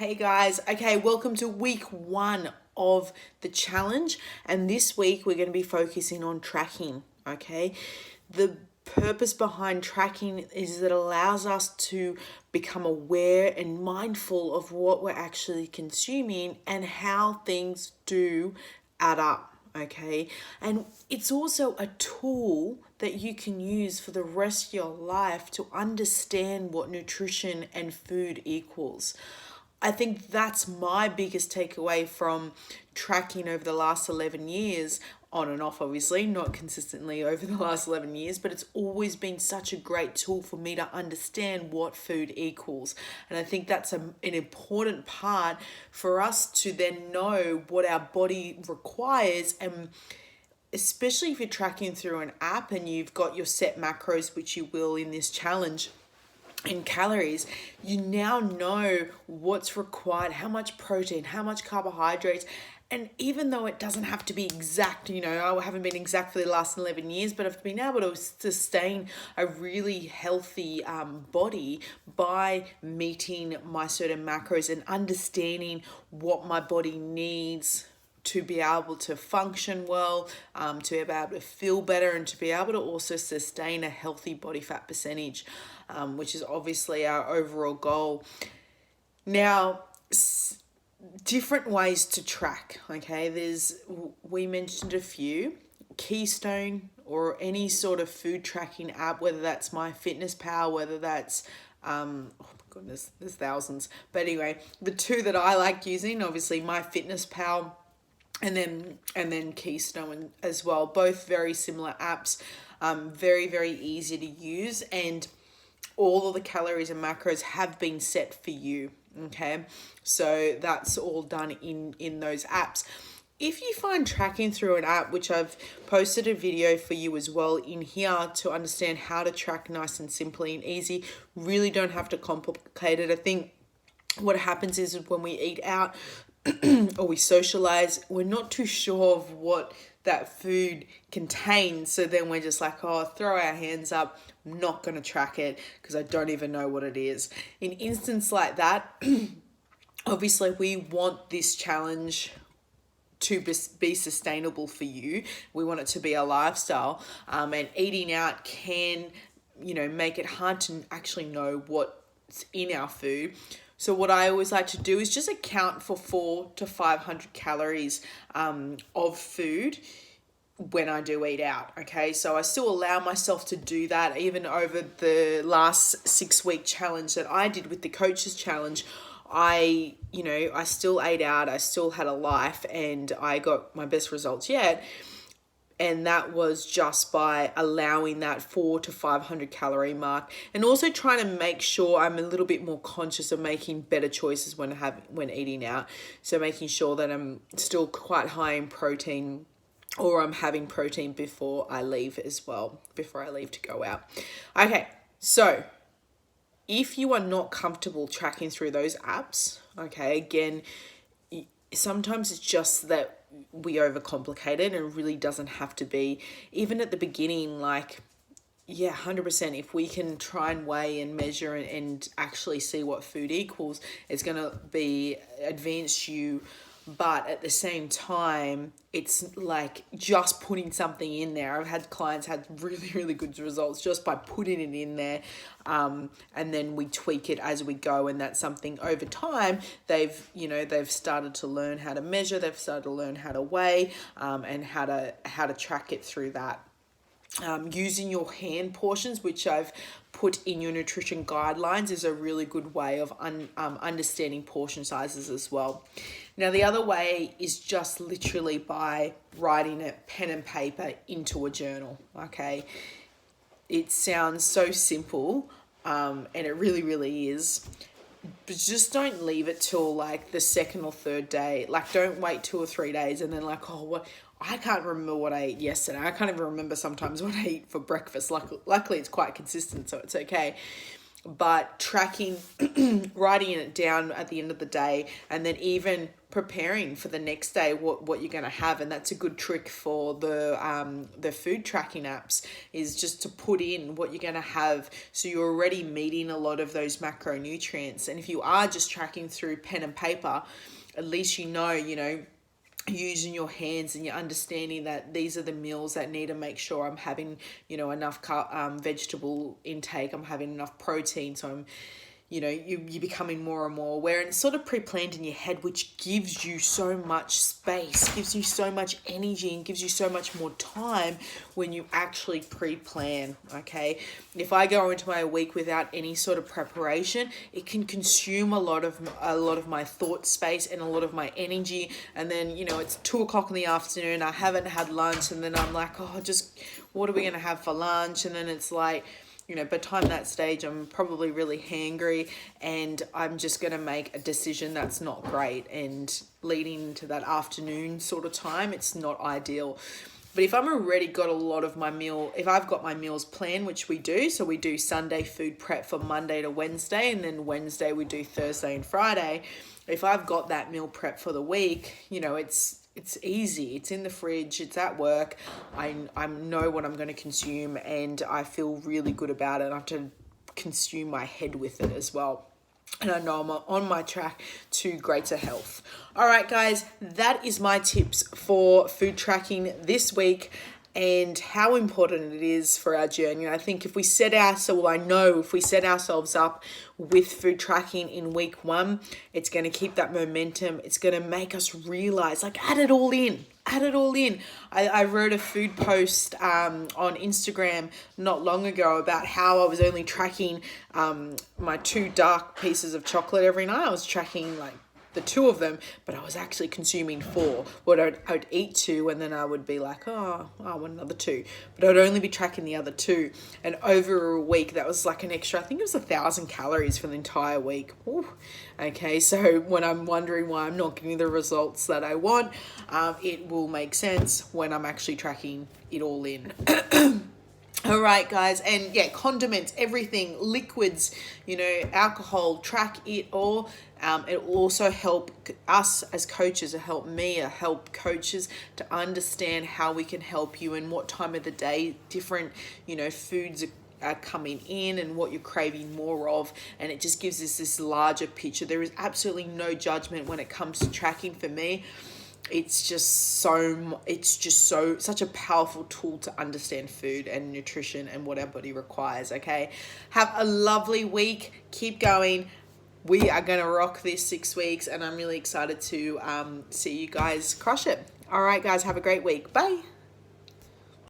Hey guys, okay, welcome to week 1 of the challenge, and this week we're going to be focusing on tracking. Okay, the purpose behind tracking is that it allows us to become aware and mindful of what we're actually consuming and how things do add up. Okay, and it's also a tool that you can use for the rest of your life to understand what nutrition and food equals. I think that's my biggest takeaway from tracking over the last 11 years, on and off, obviously, not consistently over the last 11 years, but it's always been such a great tool for me to understand what food equals. And I think that's an important part for us to then know what our body requires, and especially if you're tracking through an app and you've got your set macros, which you will in this challenge, in calories, you now know what's required, how much protein, how much carbohydrates. And even though it doesn't have to be exact, I haven't been exact for the last 11 years, but I've been able to sustain a really healthy body by meeting my certain macros and understanding what my body needs to be able to function well, to be able to feel better, and to be able to also sustain a healthy body fat percentage, which is obviously our overall goal. Now, different ways to track, okay? We mentioned a few. Keystone or any sort of food tracking app, whether that's MyFitnessPal, whether that's oh my goodness, there's thousands. But anyway, the two that I like using, obviously MyFitnessPal and then Keystone as well. Both very similar apps, very, very easy to use, and all of the calories and macros have been set for you. Okay, so that's all done in those apps. If you find tracking through an app, which I've posted a video for you as well in here to understand how to track nice and simply and easy, really don't have to complicate it. I think what happens is when we eat out or we socialize, we're not too sure of what that food contains. So then we're just like, oh, throw our hands up. I'm not going to track it because I don't even know what it is. In instance like that, obviously we want this challenge to be sustainable for you. We want it to be a lifestyle, and eating out can, make it hard to actually know what's in our food. So what I always like to do is just account for 400 to 500 calories of food when I do eat out. Okay, so I still allow myself to do that even over the last 6-week challenge that I did with the coaches challenge. I still ate out, I still had a life, and I got my best results yet. And that was just by allowing that 400 to 500 calorie mark, and also trying to make sure I'm a little bit more conscious of making better choices when eating out. So making sure that I'm still quite high in protein, or I'm having protein before I leave as well, before I leave to go out. Okay, so if you are not comfortable tracking through those apps, okay, again, sometimes it's just that we overcomplicate it, and it really doesn't have to be. Even at the beginning, 100%, if we can try and weigh and measure and actually see what food equals, it's going to be advance you. But at the same time, it's like just putting something in there. I've had clients had really, really good results just by putting it in there. And then we tweak it as we go. And that's something over time they've started to learn how to measure. They've started to learn how to weigh, and how to track it through that. Using your hand portions, which I've put in your nutrition guidelines, is a really good way of understanding portion sizes as well. Now, the other way is just literally by writing it pen and paper into a journal. Okay, it sounds so simple, and it really, really is. But just don't leave it till the second or third day. Don't wait 2 or 3 days and then what. I can't remember what I ate yesterday. I can't even remember sometimes what I eat for breakfast. Luckily, it's quite consistent, so it's okay. but tracking, writing it down at the end of the day, and then even preparing for the next day what you're going to have. And that's a good trick for the food tracking apps, is just to put in what you're going to have, so you're already meeting a lot of those macronutrients. And if you are just tracking through pen and paper, at least you know using your hands, and you're understanding that these are the meals that need to make sure I'm having, enough vegetable intake, I'm having enough protein, so I'm, you're becoming more and more aware, and it's sort of pre-planned in your head, which gives you so much space, gives you so much energy, and gives you so much more time when you actually pre-plan. Okay, if I go into my week without any sort of preparation, it can consume a lot of my thought space and a lot of my energy. And then it's 2 o'clock in the afternoon, I haven't had lunch, and then I'm like, oh, just what are we gonna have for lunch? And then it's like, by the time that stage, I'm probably really hangry, and I'm just going to make a decision that's not great, and leading into that afternoon sort of time, it's not ideal. But if I'm already got a lot of if I've got my meals planned, which we do, so we do Sunday food prep for Monday to Wednesday, and then Wednesday we do Thursday and Friday. If I've got that meal prep for the week, it's easy. It's in the fridge. It's at work. I know what I'm going to consume, and I feel really good about it. I have to consume my head with it as well. And I know I'm on my track to greater health. All right, guys, that is my tips for food tracking this week, and how important it is for our journey. I think if we set ourselves up with food tracking in week 1, it's going to keep that momentum. It's going to make us realize, add it all in. I wrote a food post on Instagram not long ago about how I was only tracking my 2 dark pieces of chocolate every night. I was tracking the 2 of them, but I was actually consuming 4. I'd eat 2, and then I would be like, oh, I want another 2. But I'd only be tracking the other 2. And over a week, that was an extra, I think it was 1,000 calories for the entire week. Ooh. Okay, so when I'm wondering why I'm not getting the results that I want, it will make sense when I'm actually tracking it all in. All right, guys, and condiments, everything, liquids, alcohol, track it all. It will also help us as coaches, help coaches to understand how we can help you, and what time of the day different, foods are coming in, and what you're craving more of. And it just gives us this larger picture. There is absolutely no judgment when it comes to tracking for me. It's just such a powerful tool to understand food and nutrition and what our body requires. Okay, have a lovely week. Keep going. We are going to rock this 6 weeks, and I'm really excited to see you guys crush it. All right, guys, have a great week. Bye.